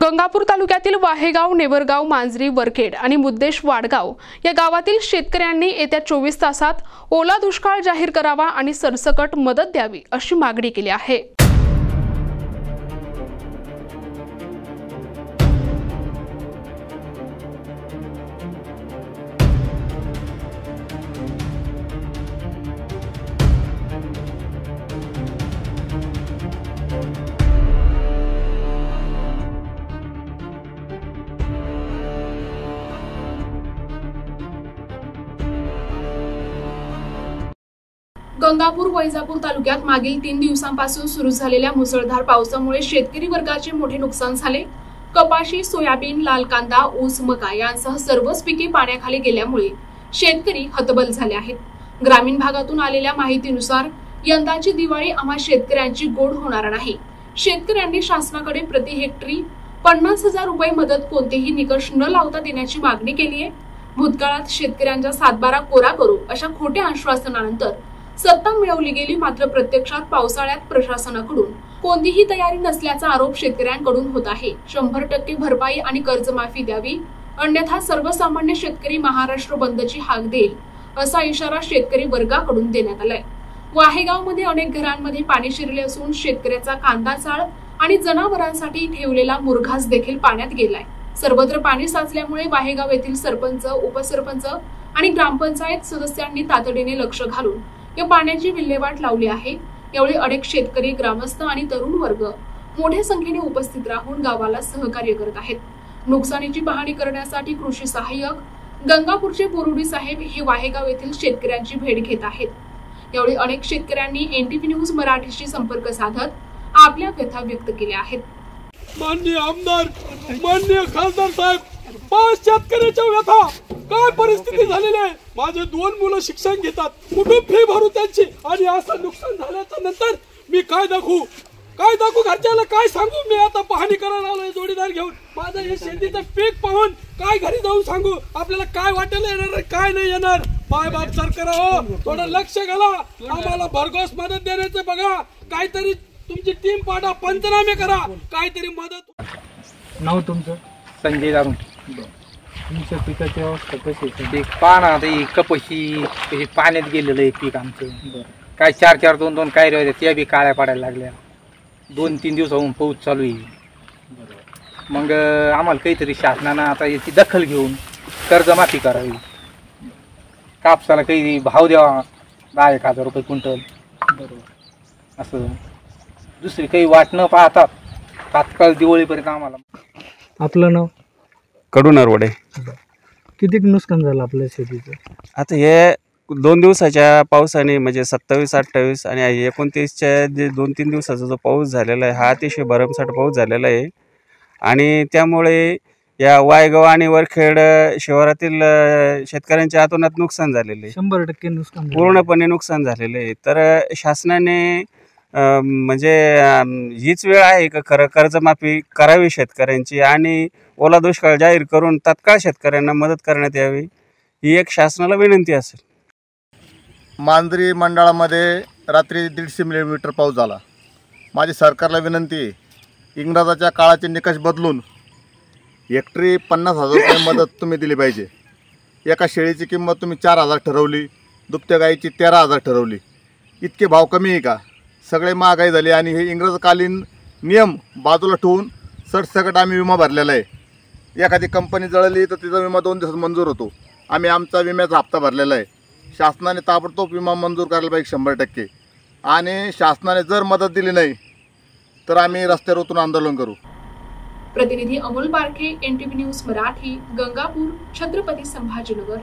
गंगापूर तालुक्यातील वाहेगाव, नेवरगाव, मांजरी, वरखेड आणि मुद्देश वाडगाव या गावातील शेतकऱ्यांनी येत्या 24 तासात ओला दुष्काळ जाहीर करावा आणि सरसकट मदत द्यावी अशी मागणी केली आहे। गंगापूर वैजापूर तालुक्यात मागील 3 दिवसांपासून सुरू झालेल्या मुसळधार पावसामुळे शेतकरी वर्गाचे मोठे नुकसान झाले। कपाशी, सोयाबीन, लाल कांदा, ऊस, मका यांसह सर्वच पिके पाण्याखाली गेल्यामुळे शेतकरी हतबल झाले आहेत। ग्रामीण भागातून आलेल्या माहितीनुसार यंदाची दिवाळी आम्हा शेतकऱ्यांची गोड होणार नाही। शेतकऱ्यांनी शासनाकडे प्रति हेक्टरी 50,000 रुपये मदत कोणतेही निकष न लावता देण्याची मागणी केली आहे। भूतकाळात शेतकऱ्यांचा सातबारा कोरा करू अशा खोट्या आश्वासनानंतर सत्ता मिळवली गेली, मात्र प्रत्यक्षात पावसाळ्यात प्रशासनाकडून कोणतीही तयारी नसल्याचा आरोप शेतकऱ्यांकडून होत आहे। 100% भरपाई आणि कर्जमाफी द्यावी, अन्यथा सर्वसामान्य शेतकरी महाराष्ट्र बंदची हाक देईल असा इशारा शेतकरी वर्गाकडून देण्यात आलाय। वाहेगावमध्ये अनेक घरांमध्ये पाणी शिरले असून शेतकऱ्याचा कांदा चाळ आणि जनावरांसाठी ठेवलेला मुरघास देखील पाण्यात गेलाय। सर्वत्र पाणी साचल्यामुळे वाहेगाव येथील सरपंच, उपसरपंच आणि ग्रामपंचायत सदस्यांनी तातडीने लक्ष घालून या पाण्याची विल्हेवाट लावली आहे। यावेळी अनेक शेतकरी, ग्रामस्थ आणि तरुण वर्ग मोठ्या संख्येने उपस्थित राहून गावाला सहकार्य करत आहेत। नुकसानीची पाहणी करण्यासाठी कृषी सहाय्यक गंगापूरचे बोरुडी साहेब हे वाहेगाव येथील शेतकऱ्यांची भेट घेत आहेत। यावेळी अनेक शेतकऱ्यांनी NTV न्यूज मराठीशी संपर्क साधत आपल्या व्यथा व्यक्त केल्या आहेत। माननीय आमदार, माननीय खासदार साहेब, 5 शेतकऱ्याच्या व्यथा काय परिस्थिती झालेली आहे। माझे 2 मुलं शिक्षण घेतात, कुठून फी भरू त्यांची, आणि असं नुकसान झाल्याच्या नंतर मी काय दाखवू घरच्याला, काय सांगू? मी आता पाहणी करायला आलोय जोडीदार घेऊन। माझं हे शेतीचं पीक पाहून काय घरी जाऊन सांगू? आपल्याला काय वाटेल येणार, काय नाही येणार? माय बाप सरकार हो, थोडं लक्ष घाला, आम्हाला भरघोस मदत देण्याचं बघा। काहीतरी तुमची टीम पाठवा, पंचनामे करा, काहीतरी मदत। नाव तुमचं? संजय दारू। तुमच्या पिकाची अवस्था कशी आहे? पीक पाहणं आता ही कपाशी पाण्यात गेलेलं आहे पीक आमचं। काय 4-4, 2-2 कायऱ्या होत्या त्या बी काळ्या पडायला लागल्या। 2-3 दिवसाहून पाऊस चालू आहे। मग आम्हाला काहीतरी शासनानं आता याची दखल घेऊन कर्जमाफी करावी, कापसाला काही भाव द्यावा, 10,000 रुपये क्विंटल, असं दुसरी काही वाट न पाहता तात्काळ दिवाळीपर्यंत आम्हाला। आपलं नाव? कडू नरवडे। किती नुकसान झालं आपल्या शेतीचं? आता हे 2 दिवसाच्या पावसाने म्हणजे 27, 28 आणि 29च्या जे 2-3 दिवसाचा जो पाऊस झालेला आहे हा अतिशय भरमसाठ पाऊस झालेला आहे। आणि त्यामुळे या वायगाव आणि वरखेड शिवारातील शेतकऱ्यांच्या अतोनात नुकसान झालेले आहे। 100% नुकसान, पूर्णपणे नुकसान झालेलं आहे। तर शासनाने म्हणजे हीच वेळ आहे का खरं कर्जमाफी करावी शेतकऱ्यांची आणि ओला दुष्काळ जाहीर करून तत्काळ शेतकऱ्यांना मदत करण्यात यावी, ही एक शासनाला विनंती असेल। मांजरी मंडळामध्ये रात्री 150 मिलीमीटर पाऊस झाला। माझी सरकारला विनंती आहे, इंग्रजाच्या काळाचे निकष बदलून हेक्टरी 50,000 रुपये मदत तुम्ही दिली पाहिजे। एका शेळीची किंमत तुम्ही 4,000 ठरवली, दुभत्या गाईची 13,000 ठरवली। इतके भाव कमी आहे का? सगळे महागाई झाली आणि हे इंग्रजकालीन नियम बाजूला ठेवून सरसकट आम्ही विमा भरलेला आहे। एखादी कंपनी जळली तर तिचा विमा 2 दिवसात मंजूर होतो। आम्ही आमचा विम्याचा हप्ता भरलेला आहे। शासनाने ताबडतोब विमा मंजूर करायला पाहिजे 100%। आणि शासनाने जर मदत दिली नाही तर आम्ही रस्त्यावर उतरून आंदोलन करू। प्रतिनिधी अमोल बारके, NTV न्यूज मराठी, गंगापूर, छत्रपती संभाजीनगर।